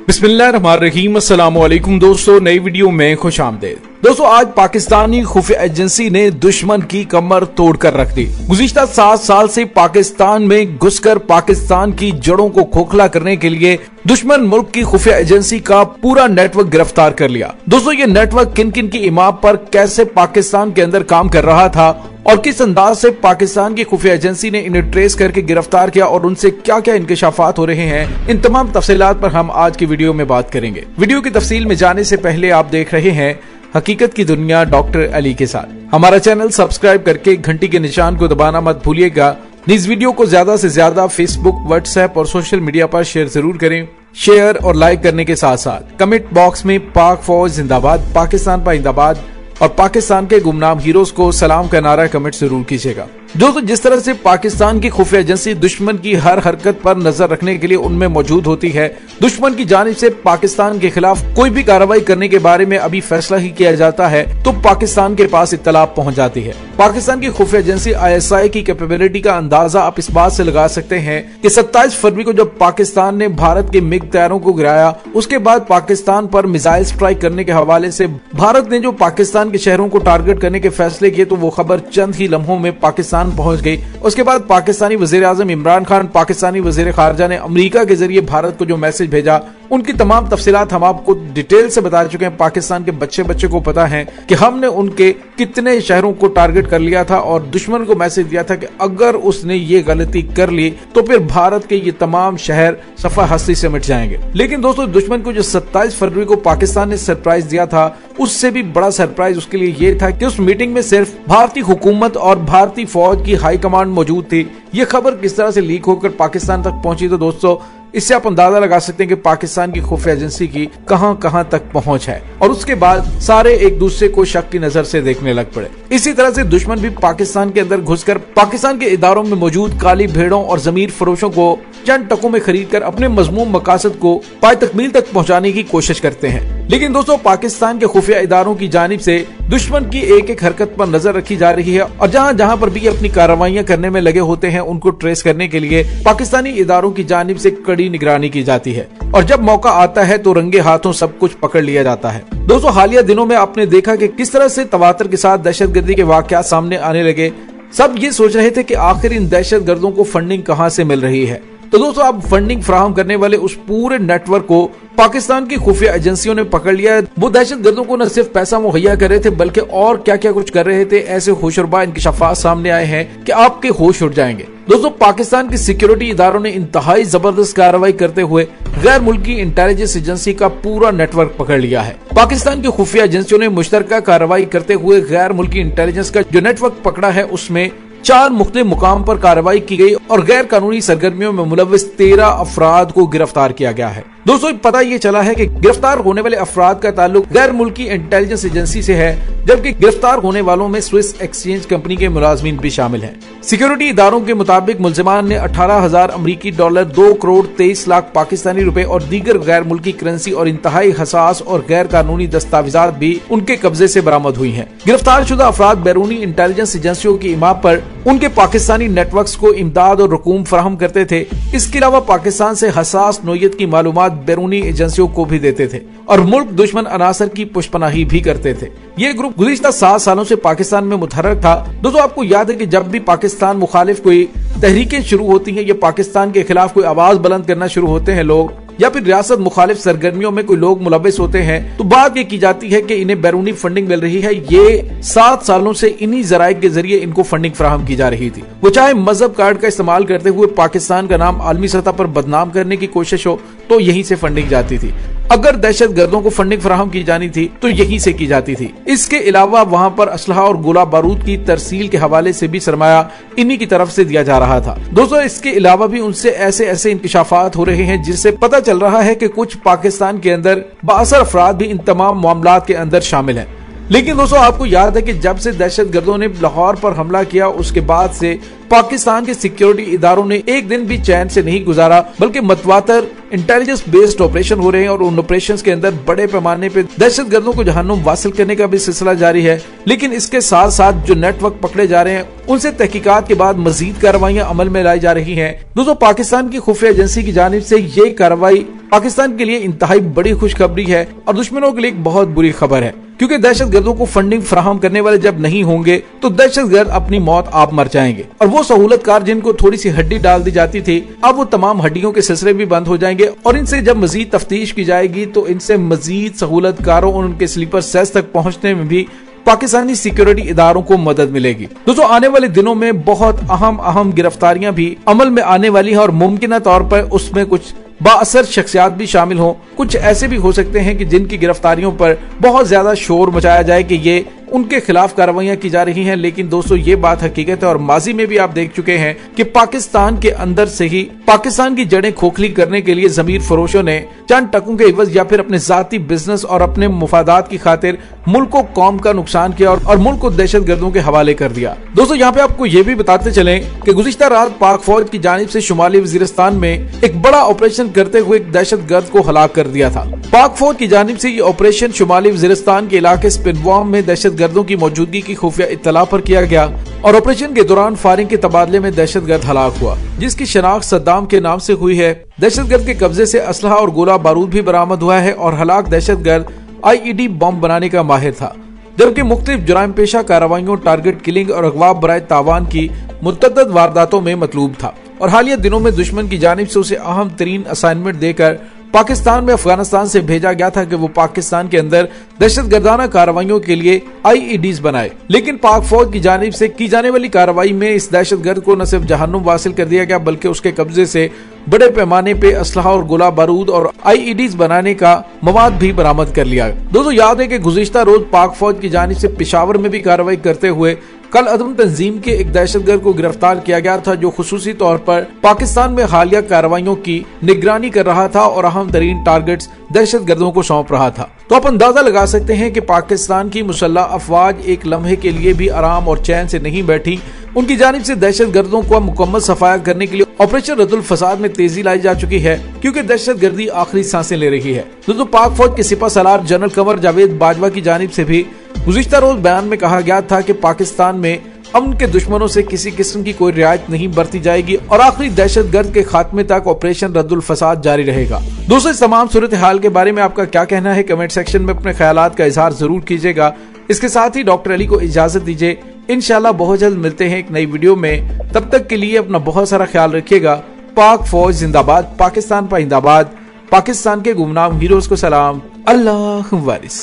बिस्मिल्लाहिर्रहमानिर्रहीम। अस्सलामुअलैकुम दोस्तों, नई वीडियो में खुश आमदेद। दोस्तों, आज पाकिस्तानी खुफिया एजेंसी ने दुश्मन की कमर तोड़कर रख दी। गुज़िश्ता 7 साल से पाकिस्तान में घुसकर पाकिस्तान की जड़ों को खोखला करने के लिए दुश्मन मुल्क की खुफिया एजेंसी का पूरा नेटवर्क गिरफ्तार कर लिया। दोस्तों, ये नेटवर्क किन किन की इमाम पर कैसे पाकिस्तान के अंदर काम कर रहा था और किस अंदाज से पाकिस्तान की खुफिया एजेंसी ने इन्हें ट्रेस करके गिरफ्तार किया और उनसे क्या क्या इंकशाफात हो रहे हैं, इन तमाम तफसीलात पर हम आज की वीडियो में बात करेंगे। वीडियो की तफसील में जाने से पहले आप देख रहे हैं हकीकत की दुनिया डॉक्टर अली के साथ। हमारा चैनल सब्सक्राइब करके घंटी के निशान को दबाना मत भूलिएगा। इस वीडियो को ज्यादा से ज्यादा फेसबुक, व्हाट्सएप और सोशल मीडिया पर शेयर जरूर करें। शेयर और लाइक करने के साथ साथ कमेंट बॉक्स में पाक फौज जिंदाबाद, पाकिस्तान पाइंदाबाद और पाकिस्तान के गुमनाम हीरोज को सलाम का नारा कमेंट जरूर कीजिएगा। दोस्तों, जिस तरह से पाकिस्तान की खुफिया एजेंसी दुश्मन की हर हरकत पर नजर रखने के लिए उनमें मौजूद होती है, दुश्मन की जानिब से पाकिस्तान के खिलाफ कोई भी कार्रवाई करने के बारे में अभी फैसला ही किया जाता है तो पाकिस्तान के पास इत्तला पहुंच जाती है। पाकिस्तान की खुफिया एजेंसी ISI की कैपेबिलिटी का अंदाजा आप इस बात से लगा सकते हैं कि 27 फरवरी को जब पाकिस्तान ने भारत के मिग तैयारों को गिराया, उसके बाद पाकिस्तान पर मिसाइल स्ट्राइक करने के हवाले से भारत ने जो पाकिस्तान के शहरों को टारगेट करने के फैसले किए, तो वो खबर चंद ही लम्हों में पाकिस्तान पहुंच गई। उसके बाद पाकिस्तानी वजीर आजम इमरान खान, पाकिस्तानी वजीर खारजा ने अमेरिका के जरिए भारत को जो मैसेज भेजा, उनकी तमाम तफसीलात हम आपको डिटेल से बता चुके हैं। पाकिस्तान के बच्चे को पता है कि हमने उनके कितने शहरों को टारगेट कर लिया था और दुश्मन को मैसेज दिया था कि अगर उसने ये गलती कर ली तो फिर भारत के ये तमाम शहर सफा हस्ती से मिट जाएंगे। लेकिन दोस्तों, दुश्मन को जो 27 फरवरी को पाकिस्तान ने सरप्राइज दिया था, उससे भी बड़ा सरप्राइज उसके लिए ये था कि उस मीटिंग में सिर्फ भारतीय हुकूमत और भारतीय फौज की हाई कमांड मौजूद थी। ये खबर किस तरह से लीक होकर पाकिस्तान तक पहुंची, तो दोस्तों इससे आप अंदाजा लगा सकते हैं कि पाकिस्तान की खुफिया एजेंसी की कहां तक पहुंच है। और उसके बाद सारे एक दूसरे को शक की नजर से देखने लग पड़े। इसी तरह से दुश्मन भी पाकिस्तान के अंदर घुसकर पाकिस्तान के इदारों में मौजूद काली भेड़ों और जमीर फरोशों को चंद टकों में खरीद कर अपने मजमूम मकासद को पाए तकमील तक पहुंचाने की कोशिश करते हैं। लेकिन दोस्तों, पाकिस्तान के खुफिया इदारों की जानिब से दुश्मन की एक एक हरकत पर नजर रखी जा रही है और जहां जहां पर भी अपनी कार्रवाइयां करने में लगे होते हैं, उनको ट्रेस करने के लिए पाकिस्तानी इदारों की जानिब से कड़ी निगरानी की जाती है और जब मौका आता है तो रंगे हाथों सब कुछ पकड़ लिया जाता है। दोस्तों, हालिया दिनों में आपने देखा कि किस तरह से तवातर के साथ दहशतगर्दी के वाकयात सामने आने लगे। सब ये सोच रहे थे कि आखिर इन दहशत गर्दों को फंडिंग कहां से मिल रही है। तो दोस्तों, अब फंडिंग फराहम करने वाले उस पूरे नेटवर्क को पाकिस्तान की खुफिया एजेंसियों ने पकड़ लिया है। वो दहशत गर्दों को न सिर्फ पैसा मुहैया कर रहे थे बल्कि और क्या क्या कुछ कर रहे थे। ऐसे होशरुबा इंकशाफात सामने आए हैं कि आपके होश उड़ जाएंगे। दोस्तों, पाकिस्तान की सिक्योरिटी इदारों ने इंतहाई जबरदस्त कार्रवाई करते हुए गैर मुल्की इंटेलिजेंस एजेंसी का पूरा नेटवर्क पकड़ लिया है। पाकिस्तान की खुफिया एजेंसियों ने मुश्तरका कार्रवाई करते हुए गैर मुल्की इंटेलिजेंस का जो नेटवर्क पकड़ा है, उसमें 4 मुख्तलिफ मुकाम पर कार्रवाई की गई और गैर कानूनी सरगर्मियों में मुलव्विस 13 अफराद को गिरफ्तार किया गया है। दोस्तों, पता ये चला है कि गिरफ्तार होने वाले अफराद का ताल्लुक गैर मुल्की इंटेलिजेंस एजेंसी से है, जबकि गिरफ्तार होने वालों में स्विस एक्सचेंज कंपनी के मुलाजमीन भी शामिल हैं। सिक्योरिटी इदारों के मुताबिक मुल्जिमान ने 18,000 अमरीकी डॉलर, 2 करोड़ 23 लाख पाकिस्तानी रुपए और दीगर गैर मुल्की करेंसी और इंतहाई हसास और गैर कानूनी दस्तावेजात भी उनके कब्जे से बरामद हुई हैं। गिरफ्तार शुदा अफराद बैरूनी इंटेलिजेंस एजेंसियों की इमाम पर उनके पाकिस्तानी नेटवर्क्स को इमदाद और रकूम फराहम करते थे। इसके अलावा पाकिस्तान से हसास नोयत की मालूमात बैरूनी एजेंसियों को भी देते थे और मुल्क दुश्मन अनासर की पुष्पनाही भी करते थे। ये ग्रुप गुज़िश्ता 7 सालों से पाकिस्तान में मुतहर्रिक था। दोस्तों, आपको याद है कि जब भी पाकिस्तान मुखालिफ कोई तहरीकें शुरू होती हैं या पाकिस्तान के खिलाफ कोई आवाज बुलंद करना शुरू होते हैं लोग, या फिर रियासत मुखालिफ सरगर्मियों में कोई लोग मुलव्विस होते हैं, तो बात ये की जाती है कि इन्हें बैरूनी फंडिंग मिल रही है। ये 7 सालों से इन्हीं जराए के जरिए इनको फंडिंग फराहम की जा रही थी। वो चाहे मजहब कार्ड का इस्तेमाल करते हुए पाकिस्तान का नाम आलमी सतह पर बदनाम करने की कोशिश हो, तो यहीं से फंडिंग जाती थी। अगर दहशत गर्दों को फंडिंग फराहम की जानी थी तो यहीं से की जाती थी। इसके अलावा वहाँ पर असलहा और गोला बारूद की तरसील के हवाले से भी सरमाया इन्हीं की तरफ से दिया जा रहा था। दोस्तों, इसके अलावा भी उनसे ऐसे इंकशाफात हो रहे हैं जिससे पता चल रहा है कि कुछ पाकिस्तान के अंदर बाअसर अफराद भी इन तमाम मामलात के अंदर शामिल हैं। लेकिन दोस्तों, आपको याद है कि जब से दहशत गर्दों ने लाहौर पर हमला किया, उसके बाद से पाकिस्तान के सिक्योरिटी इदारों ने एक दिन भी चैन से नहीं गुजारा, बल्कि मतवातर इंटेलिजेंस बेस्ड ऑपरेशन हो रहे हैं और उन ऑपरेशन के अंदर बड़े पैमाने पे दहशत गर्दों को जहन्नुम वासिल करने का भी सिलसिला जारी है। लेकिन इसके साथ साथ जो नेटवर्क पकड़े जा रहे हैं, उनसे तहकीकात के बाद मजीद कार्रवाइयां अमल में लाई जा रही हैं। दोस्तों, पाकिस्तान की खुफिया एजेंसी की जानिब से ये कार्रवाई पाकिस्तान के लिए इंतहाई बड़ी खुशखबरी है और दुश्मनों के लिए एक बहुत बुरी खबर है, क्योंकि दहशतगर्दों को फंडिंग फराहम करने वाले जब नहीं होंगे तो दहशतगर्द अपनी मौत आप मर जाएंगे। और वो सहूलतकार जिनको थोड़ी सी हड्डी डाल दी जाती थी, अब वो तमाम हड्डियों के सिलसिले भी बंद हो जाएंगे और इनसे जब मजीद तफ्तीश की जाएगी तो इनसे मजीद सहूलतकारों और उनके स्लीपर सेल्स तक पहुँचने में भी पाकिस्तानी सिक्योरिटी इदारों को मदद मिलेगी। दोस्तों, आने वाले दिनों में बहुत अहम गिरफ्तारियां भी अमल में आने वाली हैं और मुमकिन तौर पर उसमें कुछ बाअसर शख्सियात भी शामिल हों। कुछ ऐसे भी हो सकते हैं कि जिनकी गिरफ्तारियों पर बहुत ज्यादा शोर मचाया जाए कि ये उनके खिलाफ कार्रवाइयां की जा रही हैं, लेकिन दोस्तों ये बात हकीकत है और माजी में भी आप देख चुके हैं कि पाकिस्तान के अंदर से ही पाकिस्तान की जड़ें खोखली करने के लिए जमीर फरोशों ने चंद टकों के इवज या फिर अपने जाती बिजनेस और अपने मुफादात की खातिर मुल्क को कौम का नुकसान किया और मुल्क को दहशत गर्दों के हवाले कर दिया। दोस्तों, यहाँ पे आपको ये भी बताते चलें कि गुज़िश्ता रात पाक फौज की जानिब से शुमाली वजीरिस्तान में एक बड़ा ऑपरेशन करते हुए एक दहशत गर्द को हलाक कर दिया था। पाक फौज की जानिब से ये ऑपरेशन शुमाली वजीरिस्तान के इलाके स्पिनवाम में दहशत गर्दों की मौजूदगी की खुफिया इत्तला पर किया गया और ऑपरेशन के दौरान फायरिंग के तबादले में दहशतगर्द हलाक हुआ, जिसकी शनाख्त सद्दाम के नाम से हुई है। दहशतगर्द के कब्जे से असलहा और गोला बारूद भी बरामद हुआ है और हलाक दहशतगर्द IED बम बनाने का माहिर था, जबकि मुख्तलिफ जुराइम पेशा कार्रवाइयों, टारगेट किलिंग और अगवा बराए तावान की मुतअद्दिद वारदातों में मतलूब था और हालिया दिनों में दुश्मन की जानिब से उसे अहम तरीन असाइनमेंट देकर पाकिस्तान में अफगानिस्तान से भेजा गया था कि वो पाकिस्तान के अंदर दहशतगर्दाना कार्रवाइयों के लिए IEDs बनाए। लेकिन पाक फौज की जानिब से की जाने वाली कार्रवाई में इस दहशतगर्द को न सिर्फ जहन्नुम वासिल कर दिया गया, बल्कि उसके कब्जे से बड़े पैमाने पे असलहा और गोला बारूद और IEDs बनाने का मवाद भी बरामद कर लिया। दोस्तों, याद है कि गुज़िश्ता रोज पाक फौज की जानिब से पेशावर में भी कार्रवाई करते हुए कल अदम तंजीम के एक दहशतगर्द को गिरफ्तार किया गया था, जो खुसूसी तौर पर पाकिस्तान में हालिया कार्रवाइयों की निगरानी कर रहा था और अहम तरीन टारगेट्स दहशतगर्दों को सौंप रहा था। तो आप अंदाजा लगा सकते हैं कि पाकिस्तान की मुसल्लह अफवाज एक लम्हे के लिए भी आराम और चैन से नहीं बैठी। उनकी जानिब से दहशतगर्दों को मुकम्मल सफाया करने के लिए ऑपरेशन रद्दुल फसाद में तेजी लाई जा चुकी है, क्योंकि दहशतगर्दी आखिरी सांसें ले रही है। दोस्तों, पाक फौज के सिपा सलार जनरल कंवर जावेद बाजवा की जानिब से भी गुज़िश्ता रोज बयान में कहा गया था कि पाकिस्तान में अमन के दुश्मनों से किसी किस्म की कोई रियायत नहीं बरती जाएगी और आखिरी दहशतगर्द के खात्मे तक ऑपरेशन रद्दुल फसाद जारी रहेगा। दोस्तों, इस तमाम सूरत हाल के बारे में आपका क्या कहना है? कमेंट सेक्शन में अपने ख्यालात का इजहार जरूर कीजिएगा। इसके साथ ही डॉक्टर अली को इजाजत दीजिए। इंशाल्लाह बहुत जल्द मिलते हैं एक नई वीडियो में। तब तक के लिए अपना बहुत सारा ख्याल रखिएगा। पाक फौज जिंदाबाद, पाकिस्तान पाइंदाबाद, पाकिस्तान के गुमनाम हीरोज को सलाम। अल्लाह वारिस।